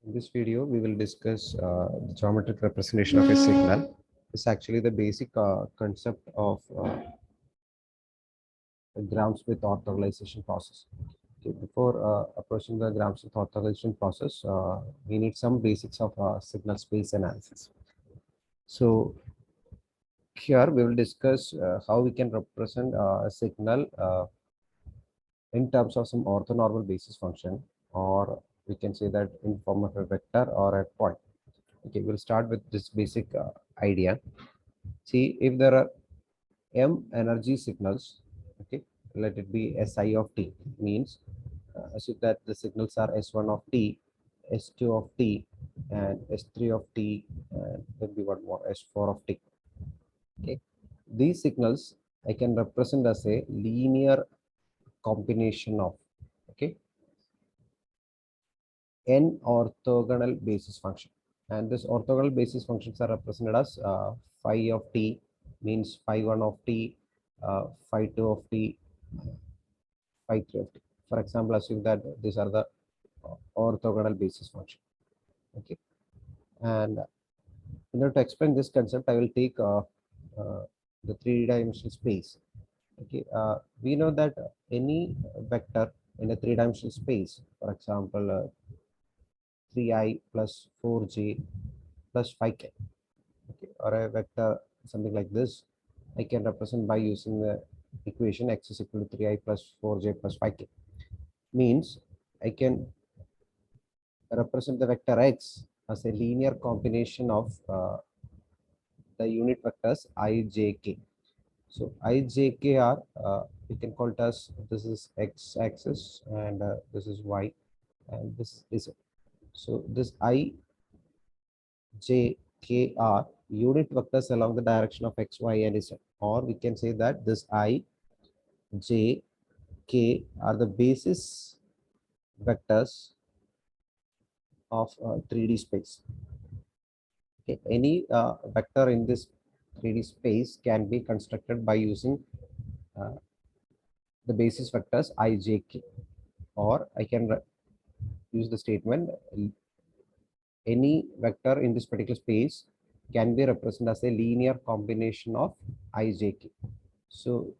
In this video, we will discuss the geometric representation of a signal. It's actually the basic concept of graphs with orthogonalization process. Okay, before approaching the graphs with orthogonalization process, we need some basics of signal space analysis. So here we will discuss how we can represent a signal in terms of some orthonormal basis function, or we can say that in form of a vector or a point. Okay, we'll start with this basic idea. See, if there are m energy signals, okay, let it be Si of t, means assume that the signals are S1 of t, S2 of t, and S3 of t, and maybe one more, S4 of t. Okay, these signals I can represent as a linear combination of, okay, n orthogonal basis function, and this orthogonal basis functions are represented as phi of t means phi 1 of t, phi 2 of t, phi 3 of t. For example, assume that these are the orthogonal basis function. Okay, and in order to explain this concept, I will take the three-dimensional space. Okay, we know that any vector in a three-dimensional space, for example, 3i plus 4j plus 5k, okay, or a vector something like this, I can represent by using the equation x is equal to 3i plus 4j plus 5k. Means I can represent the vector x as a linear combination of the unit vectors I, j, k. So I, j, k are we can call it as this is x axis and this is y and this is z. So this I, j, k are unit vectors along the direction of x, y, and z. Or we can say that this I, j, k are the basis vectors of 3D space. Okay, any vector in this 3D space can be constructed by using the basis vectors I, j, k, or I can use the statement any vector in this particular space can be represented as a linear combination of I, j, k. So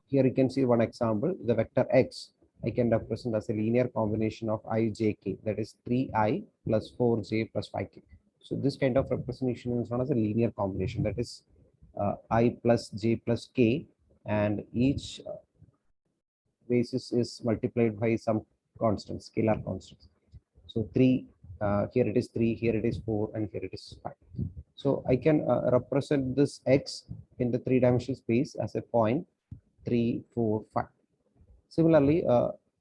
here you can see one example, the vector x I can represent as a linear combination of I, j, k, that is 3i plus 4j plus 5k. So this kind of representation is known as a linear combination, that is I plus j plus k, and each basis is multiplied by some constants, scalar constants. So 3, here it is 3, here it is 4, and here it is 5. So I can represent this x in the three-dimensional space as a point 3, 4, 5. Similarly,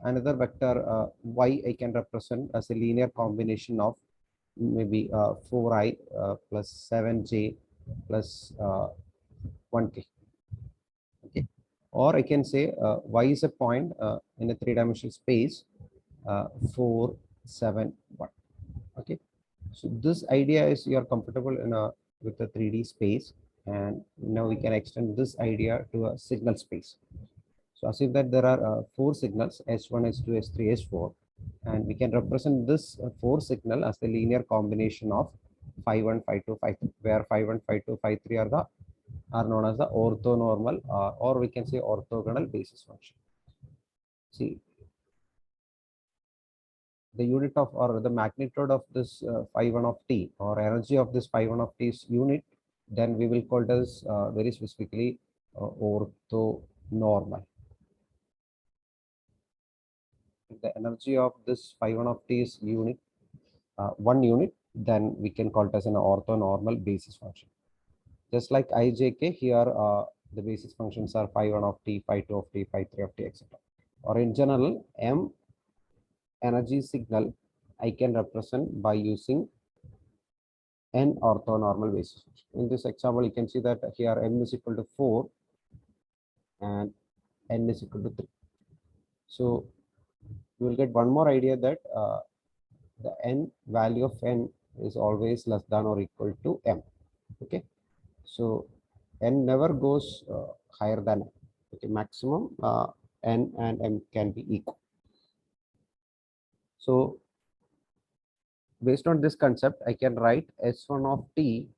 another vector y I can represent as a linear combination of maybe 4i plus 7j plus 1k. Okay, or I can say y is a point in a three-dimensional space 4, 7, 1. Okay, so this idea is you are comfortable in a with the 3D space, and now we can extend this idea to a signal space. So assume that there are 4 signals S1, S2, S3, S4, and we can represent this 4 signal as the linear combination of phi 1, phi 2, phi 3, where phi 1, phi 2, phi 3 are known as the orthonormal or we can say orthogonal basis function. See, the unit of or the magnitude of this phi 1 of t or energy of this phi 1 of t's unit, then we will call it as very specifically orthonormal. If the energy of this phi 1 of t is unit, 1 unit, then we can call it as an orthonormal basis function. Just like ijk, here the basis functions are phi 1 of t, phi 2 of t, phi 3 of t, etc. Or in general, m energy signal I can represent by using n orthonormal basis function. In this example, you can see that here m is equal to 4 and n is equal to 3. So you will get one more idea that the n value of n is always less than or equal to m. Okay, so n never goes higher than m. Okay, maximum n and m can be equal. So based on this concept, I can write S1 of t.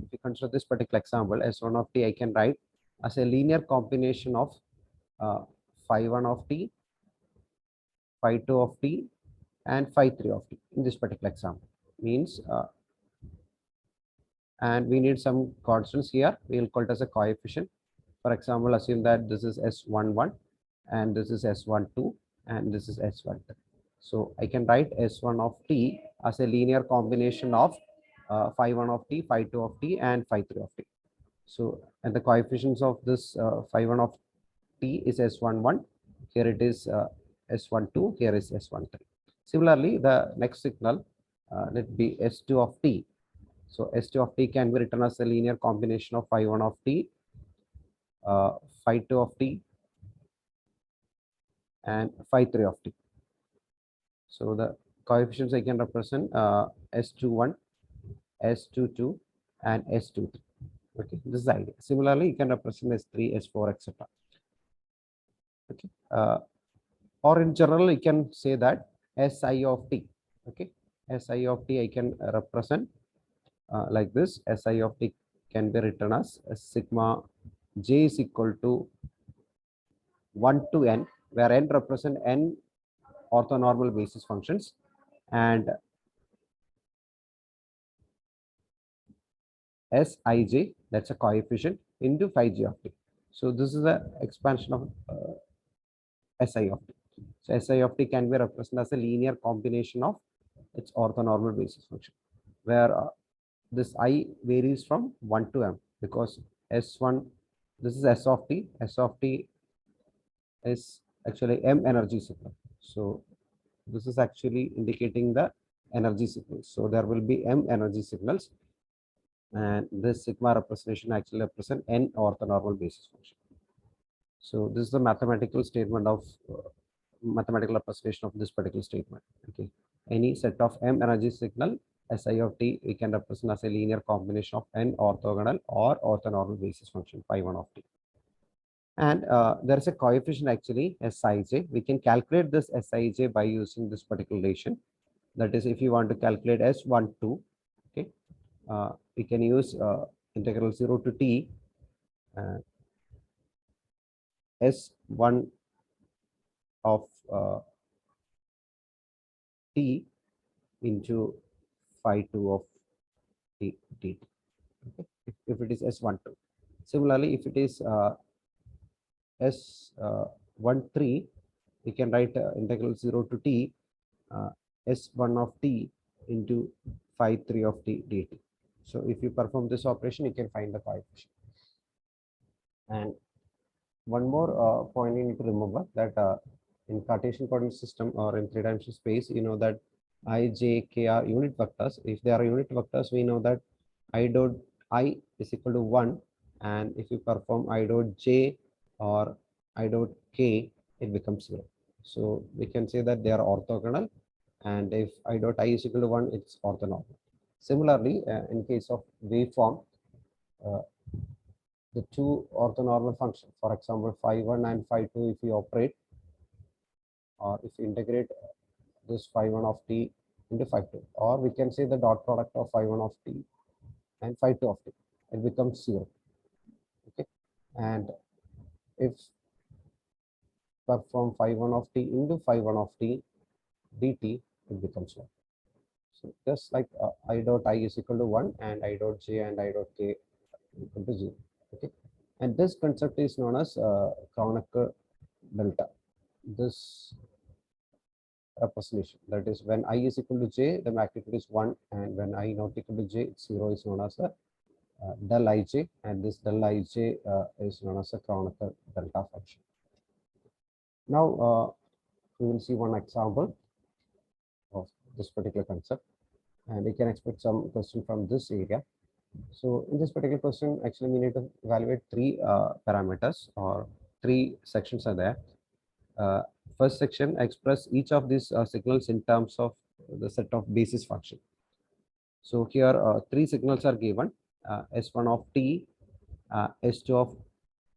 If you consider this particular example, S1 of t, I can write as a linear combination of phi 1 of t, phi 2 of t, and phi 3 of t in this particular example. Means, and we need some constants here. We will call it as a coefficient. For example, assume that this is S11 and this is S12 and this is S13. So I can write S1 of t as a linear combination of phi 1 of t, phi 2 of t, and phi 3 of t. So, and the coefficients of this phi 1 of t is S11. Here it is S12. Here is S13. Similarly, the next signal, let be S2 of t. So S2 of t can be written as a linear combination of phi 1 of t, phi 2 of t, and phi 3 of t. So the coefficients I can represent S21, S22, and S23. Okay, this is the idea. Similarly, you can represent S3, S4, etc. Okay, or in general, you can say that Si of t. Okay, Si of t I can represent like this. Si of t can be written as sigma j is equal to 1 to n, where n represent n orthonormal basis functions, and Sij, that's a coefficient, into phi j of t. So this is the expansion of Si of t. So Si of t can be represented as a linear combination of its orthonormal basis function, where this I varies from 1 to m, because S1, this is S of t. S of t is actually m energy signal. So this is actually indicating the energy signals. So there will be m energy signals, and this sigma representation actually represent n orthonormal basis function. So this is the mathematical statement of mathematical representation of this particular statement. Okay, any set of m energy signal Si of t we can represent as a linear combination of n orthogonal or orthonormal basis function phi 1 of t. And there is a coefficient actually Sij. We can calculate this Sij by using this particular relation. That is, if you want to calculate S12, okay, we can use integral 0 to t S1 of t into phi 2 of t, t. Okay, if it is S12. Similarly, if it is S13, we can write integral 0 to t S1 of t into phi 3 of t dt. So if you perform this operation, you can find the coefficient. And one more point you need to remember, that in Cartesian coordinate system or in three-dimensional space, you know that I, J, K are unit vectors. If they are unit vectors, we know that I dot I is equal to 1, and if you perform I dot J or I dot K, it becomes 0. So we can say that they are orthogonal, and if I dot I is equal to 1, it's orthonormal. Similarly, in case of waveform, uh, the two orthonormal functions, for example, phi 1 and phi 2, if you operate, or if you integrate this phi 1 of t into phi 2, or we can say the dot product of phi 1 of t and phi 2 of t, it becomes 0. Okay, and if perform phi 1 of t into phi 1 of t dt, it becomes 1. So just like I dot I is equal to 1 and I dot j and I dot k equal to 0. Okay, and this concept is known as Kronecker delta. This representation, that is, when I is equal to j, the magnitude is 1, and when I not equal to j, it's 0, is known as a del ij, and this del ij is known as a Kronecker delta function. Now we will see one example of this particular concept, and we can expect some question from this area. So in this particular question, actually we need to evaluate three parameters, or three sections are there. First section, express each of these signals in terms of the set of basis function. So here three signals are given, S1 of t, S2 of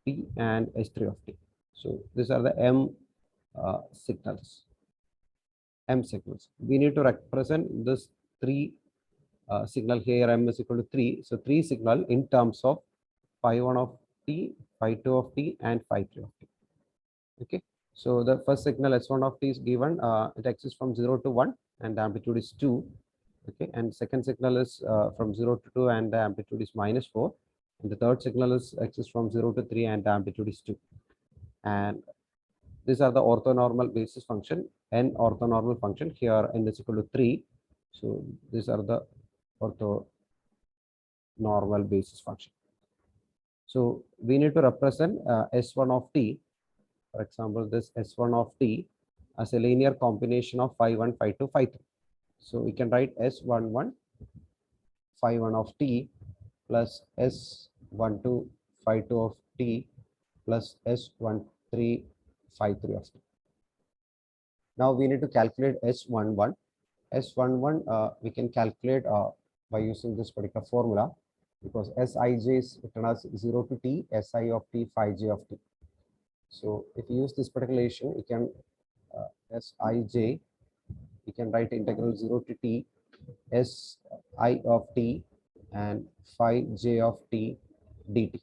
t, and S3 of t. So these are the m signals. m signals. We need to represent this three signal here, m is equal to 3. So 3 signal in terms of phi 1 of t, phi 2 of t, and phi 3 of t. Okay. So the first signal s1 of t is given. It exists from 0 to 1 and the amplitude is 2. Okay. And second signal is from 0 to 2 and the amplitude is -4. And the third signal is exists from 0 to 3 and the amplitude is 2. And these are the orthonormal basis function and orthonormal function. Here n is equal to 3. So these are the orthonormal basis function. So we need to represent S1 of t, for example, this S1 of t as a linear combination of phi 1, phi 2, phi 3. So we can write S11 phi 1 of t plus S12 phi 2 of t plus S13 phi 3 of t. Now we need to calculate S11. S11 we can calculate by using this particular formula, because Sij is written as 0 to t, Si of t, phi j of t. So if you use this particular relation, you can Sij, you can write integral 0 to t, Si of t and phi j of t dt.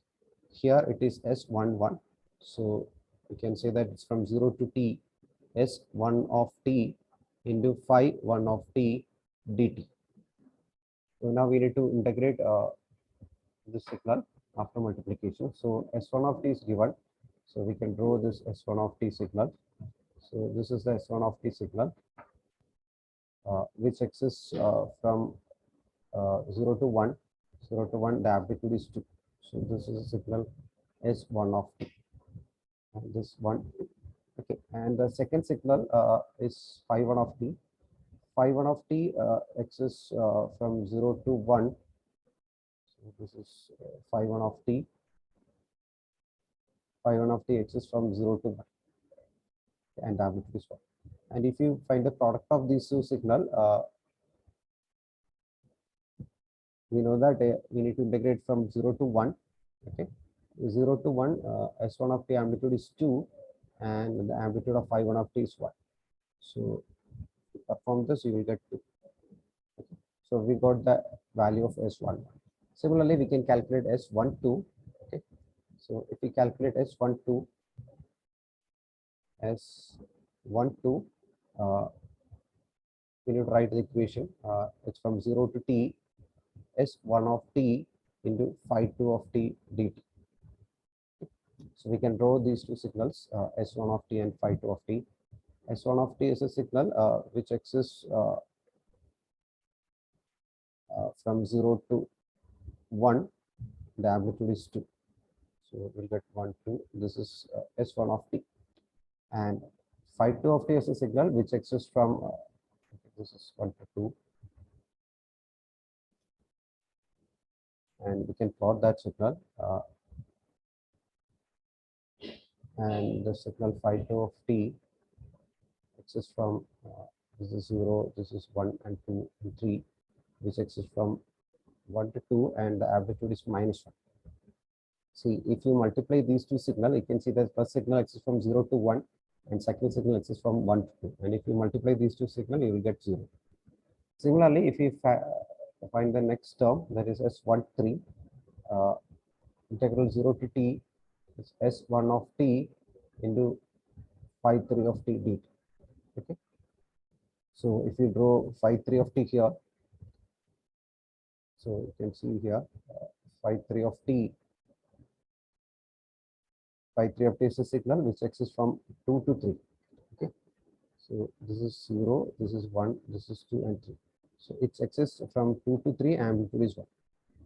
Here it is S11. So you can say that it's from 0 to t, S1 of t into phi 1 of t dt. So now we need to integrate this signal after multiplication. So S1 of t is given. So we can draw this S1 of t signal. So this is the S1 of t signal, which exists from 0 to 1. 0 to 1, the amplitude is 2. So this is a signal S1 of t. And this one. Okay. And the second signal is phi 1 of t. Phi 1 of t exists from 0 to 1. So this is phi 1 of t. Phi 1 of t exists from 0 to 1. And the amplitude is 1. And if you find the product of these two signal, we know that we need to integrate from 0 to 1. Okay. 0 to 1, S1 of t amplitude is 2 and the amplitude of phi 1 of t is 1. So to perform this, you will get 2. Okay. So we got the value of S11. Similarly, we can calculate S12. Okay. So if we calculate S12, we need to write the equation. It's from 0 to t, S1 of t into phi 2 of t dt. So we can draw these two signals, S1 of t and phi 2 of t. S1 of t is a signal which exists from 0 to 1, the amplitude is 2. So we'll get 1, 2. This is S1 of t. And phi 2 of t is a signal which exists from, this is 1 to 2. And we can plot that signal. And the signal phi 2 of t exists from, this is 0, this is 1 and 2 and 3, which exists from 1 to 2, and the amplitude is -1. See, if you multiply these two signals, you can see that first signal exists from 0 to 1 and second signal exists from 1 to 2. And if you multiply these two signals, you will get 0. Similarly, if you find the next term, that is S13, integral 0 to t is S1 of t into phi 3 of t dt. Okay. So if you draw phi 3 of t here, so you can see here phi 3 of t. Phi 3 of t is a signal which exists from 2 to 3. Okay. So this is 0, this is 1, this is 2 and 3. So it exists from 2 to 3, amplitude is 1.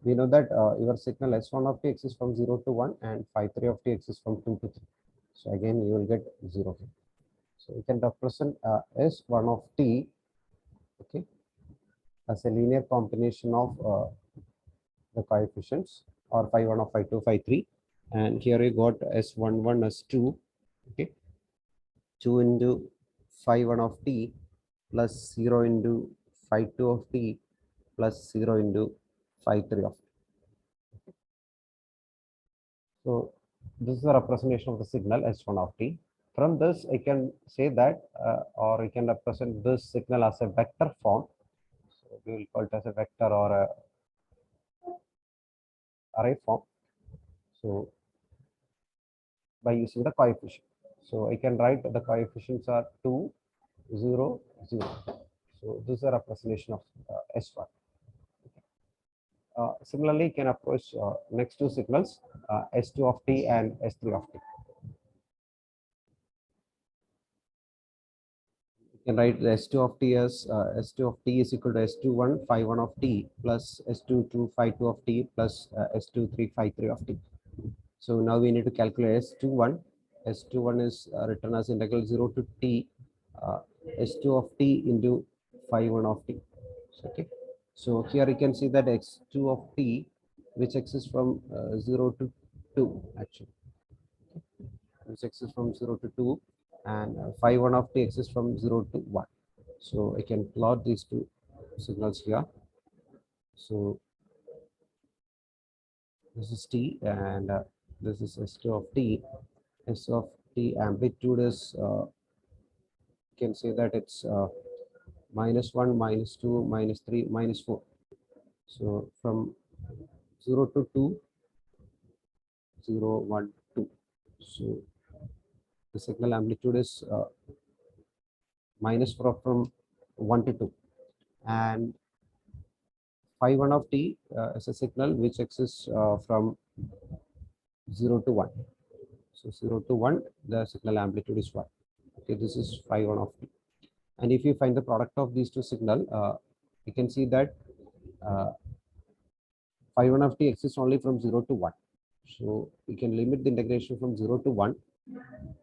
We know that your signal S1 of t exists from 0 to 1 and phi 3 of t exists from 2 to 3. So again, you will get 0 here. So you can represent S1 of t, okay, as a linear combination of the coefficients, or phi 1 of phi 2, phi 3. And here you got S11 as 2, okay, 2 into phi 1 of t plus 0 into phi 2 of t plus 0 into phi 3 of t. So this is a representation of the signal S1 of t. From this, I can say that, or I can represent this signal as a vector form. So we will call it as a vector or a array form. So by using the coefficient. So I can write the coefficients are 2, 0, 0. So this is a representation of S1. Similarly, you can approach next two signals, S2 of t and S3 of t. You can write the S2 of t as S2 of t is equal to S21 phi 1 of t plus S22 phi 2 of t plus S23 phi 3 of t. So now we need to calculate S21. S21 is written as integral 0 to t S2 of t into phi 1 of t. Okay. So here you can see that x2 of t, which exists from 0 to 2 actually, which exists from 0 to 2, and phi 1 of t exists from 0 to 1. So I can plot these two signals here. So this is t and this is S2 of t. S of t amplitude is, you can say that it's -1, -2, -3, -4. So from 0 to 2, 0, 1, 2. So the signal amplitude is -4 from 1 to 2. And phi 1 of t is a signal which exists from 0 to 1. So 0 to 1, the signal amplitude is 1. Okay, this is phi 1 of t. And if you find the product of these two signal, you can see that phi 1 of t exists only from 0 to 1. So you can limit the integration from 0 to 1,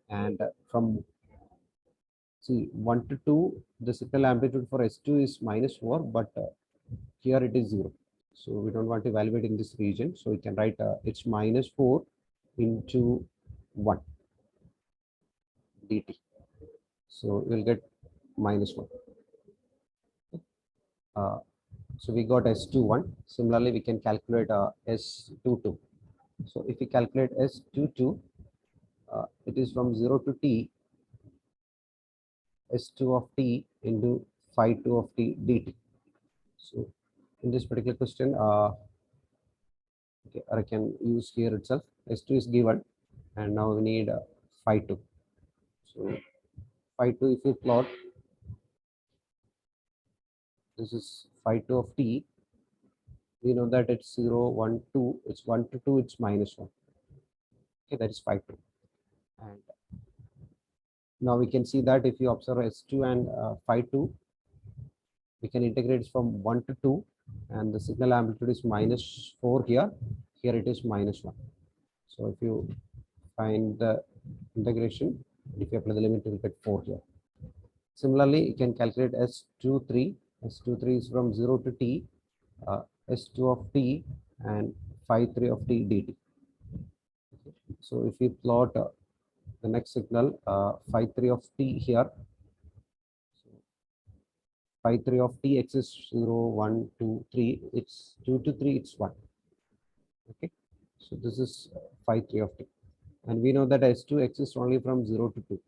and from see 1 to 2, the signal amplitude for S2 is -4, but here it is 0. So we don't want to evaluate in this region. So we can write it's -4 into 1 dt. So we'll get -1. Uh, so we got S21. Similarly, we can calculate S22. So if we calculate S22, it is from 0 to t, S2 of t into phi 2 of t dt. So in this particular question, okay, I can use here itself. S2 is given, and now we need phi 2. So phi 2, if you plot, this is phi 2 of t. We know that it's 0, 1, 2. It's 1 to 2, it's -1. Okay, that is phi 2. And now we can see that if you observe S2 and phi 2, we can integrate from 1 to 2, and the signal amplitude is -4 here. Here it is -1. So if you find the integration, if you apply the limit, you will get 4 here. Similarly, you can calculate S23. S23 is from 0 to t, S2 of t and phi 3 of t dt. So if we plot the next signal, phi 3 of t here, so phi 3 of t exists 0, 1, 2, 3. It's 2 to 3, it's 1. Okay, so this is phi 3 of t. And we know that S2 exists only from 0 to 2.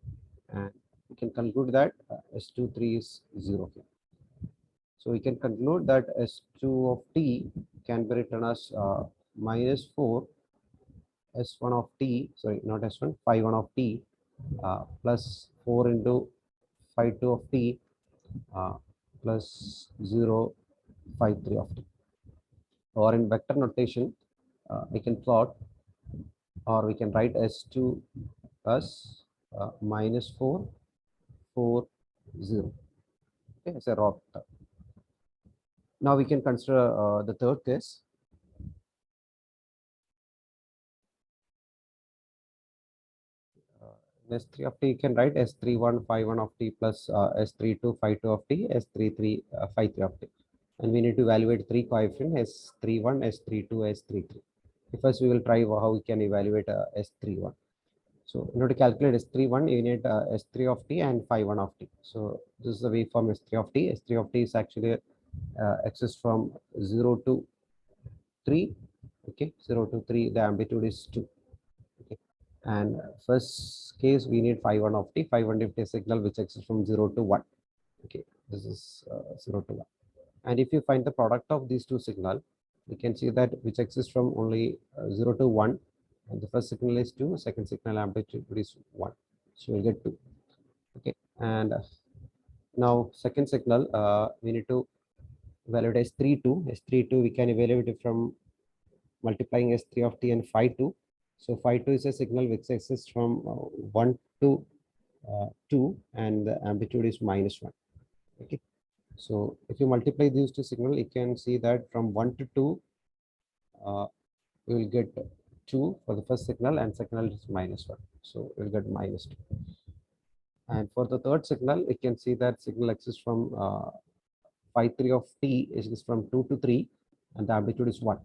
And we can conclude that S23 is 0 here. So we can conclude that S2 of t can be written as -4 S1 of t, sorry, not S1, phi 1 of t plus 4 into phi 2 of t plus 0 phi 3 of t. Or in vector notation, we can plot, or we can write S2 as -4, 4, 0. Okay, it's a raw vector. Now we can consider the third case. S3 of t, you can write S31 phi 1 of t plus S32 phi 2 of t, S33 phi 3 of t. And we need to evaluate three coefficients, S31, S32, S33. First, we will try how we can evaluate S31. So in order to calculate S31, you need S3 of t and phi 1 of t. So this is the waveform S3 of t. S3 of t is actually exists from 0 to 3. Okay, 0 to 3, the amplitude is 2. Okay. And first case, we need phi 1 of t. Phi 1 of t signal which exists from 0 to 1. Okay, this is 0 to 1. And if you find the product of these two signal, you can see that which exists from only 0 to 1. And the first signal is 2, second signal amplitude is 1. So you'll get 2. Okay, and now second signal, we need to evaluate S32. S32 we can evaluate it from multiplying S3 of t and phi 2. So phi 2 is a signal which exists from 1 to 2 and the amplitude is minus 1. Okay. So if you multiply these two signals, you can see that from 1 to 2, we will get 2 for the first signal and signal is minus 1. So we'll get minus 2. And for the third signal, you can see that signal exists from phi 3 of t is from 2 to 3 and the amplitude is 1.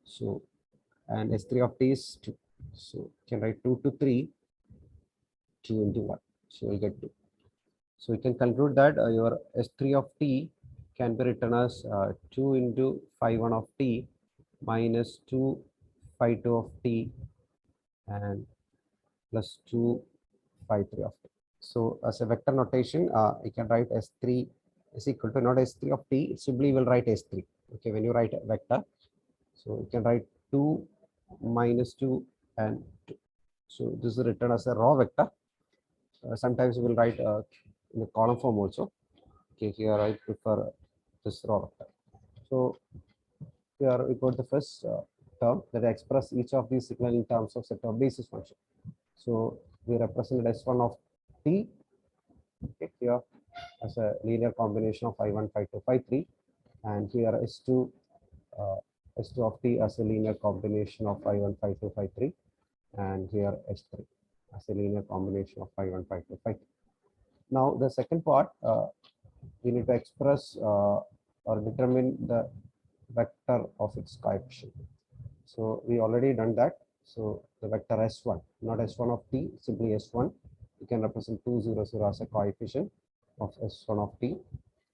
So, and S3 of t is 2. So you can write 2 to 3, 2 into 1. So we'll get 2. So you can conclude that your S3 of t can be written as 2 into phi 1 of t minus 2 phi 2 of t and plus 2 phi 3 of t. So as a vector notation, you can write S3 is equal to not S3 of t, simply will write S3. Okay, when you write a vector, so you can write 2 minus 2 and 2. So this is written as a raw vector. Sometimes we will write in the column form also. Okay, here I prefer this raw vector. So here we got the first term that express each of these signal in terms of set of basis function. So we represented S1 of t, okay, here as a linear combination of phi 1, phi 2, phi 3, and here S2 S2 of t as a linear combination of phi 1, phi 2, phi 3, and here S3 as a linear combination of phi 1, phi 2, phi 3. Now the second part, we need to express or determine the vector of its coefficient. So we already done that. So the vector S1, not S1 of t, simply S1. You can represent 2, 0, 0 as a coefficient of S1 of t,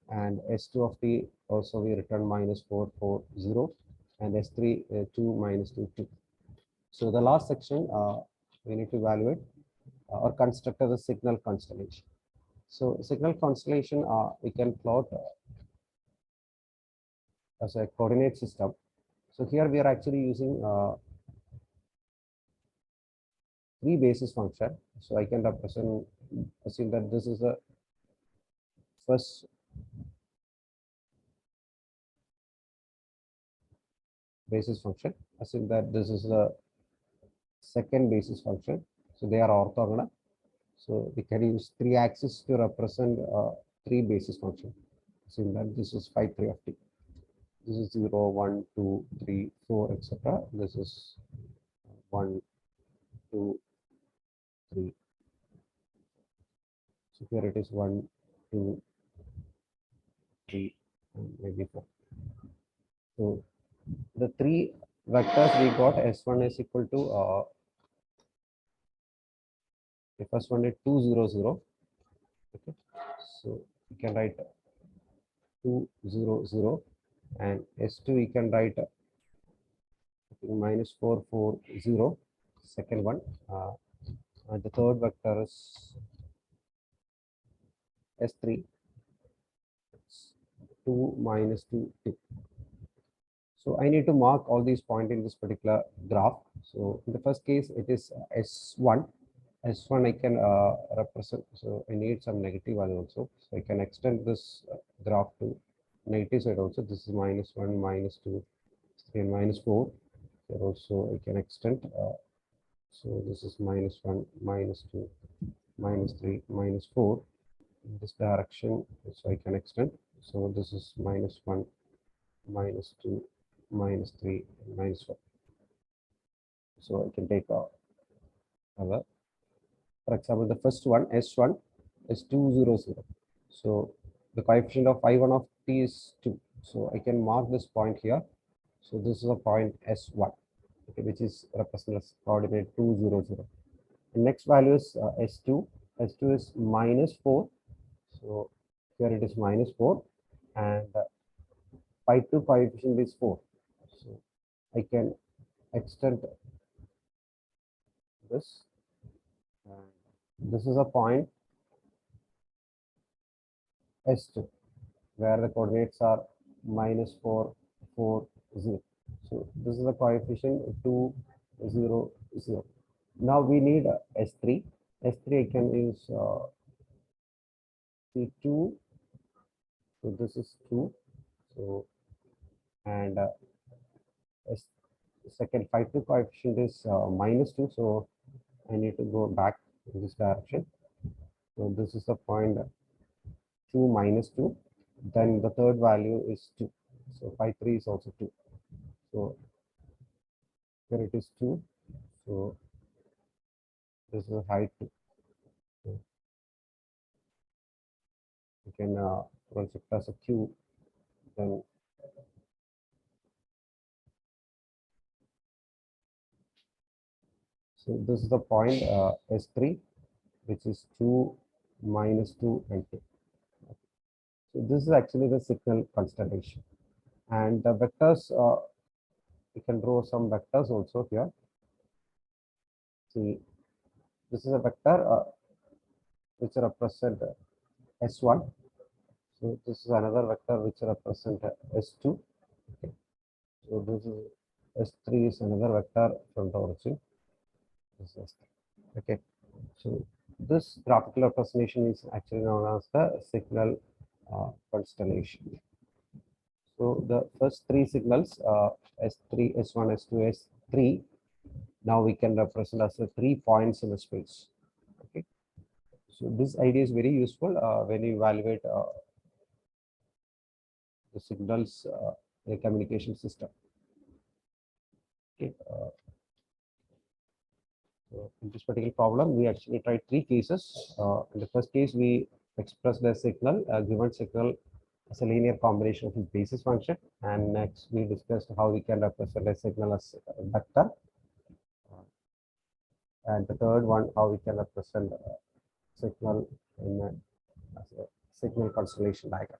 and S2 of t also we return minus 4, 4, 0, and S3 2 minus 2, 2. So the last section, we need to evaluate or construct as a signal constellation. So signal constellation, we can plot as a coordinate system. So here we are actually using 3 basis function. So I can represent, assume that this is the first basis function. Assume that this is the second basis function. So they are orthogonal. So we can use 3 axes to represent 3 basis function. Assume that this is phi 3 of t. This is 0, 1, 2, 3, 4, etc. This is 1, 2, 3. So here it is 1, 2, 3, and maybe 4. So the 3 vectors we got, S1 is equal to the first one is 2, 0, 0. Okay, so you can write 2, 0, 0, and S2 you can write minus 4, 4, 0. Second one, and the third vector is S3. It's 2 minus 2, 2. So I need to mark all these points in this particular graph. So in the first case, it is S1. S1 I can represent. So I need some negative value also. So I can extend this graph to negative side also. This is minus 1, minus 2, 3, and minus 4. Here also I can extend. So this is minus 1, minus 2, minus 3, minus 4. In this direction, so I can extend. So this is minus 1, minus 2, minus 3, and minus 4. So I can take other. For example, the first one, S1, is 2, 0, 0. So the coefficient of phi 1 of t is 2. So I can mark this point here. So this is a point S1, okay, which is represented as coordinate 2, 0, 0. The next value is S2. S2 is minus 4. So here it is minus 4. And phi 2 coefficient is 4. So I can extend this. This is a point S2 where the coordinates are -4, 4, 0. So this is the coefficient 2, 0, 0. Now we need S3. S3 I can use C2. So this is 2. So and S second phi 2 coefficient is -2. So I need to go back in this direction. So this is the point 2 minus 2. Then the third value is 2. So phi 3 is also 2. So here it is 2. So this is height 2. So you can consider as a Q. Then so this is the point S3, which is 2 minus 2 and 2. So this is actually the signal constellation. And the vectors, you can draw some vectors also here. See, this is a vector which represent S1. So this is another vector which represent S2. Okay. So this is S3 is another vector from the origin. This is S3. Okay. So this graphical representation is actually known as the signal constellation. So the first three signals, S3, S1, S2, S3, now we can represent as the 3 points in the space. Okay. So this idea is very useful when you evaluate the signals in a communication system. Okay. So in this particular problem, we actually tried 3 cases. In the first case, we expressed the signal, a given signal as a linear combination of its basis function. And next, we discussed how we can represent a signal as a vector. And the third one, how we can represent a signal in a, as a signal constellation diagram.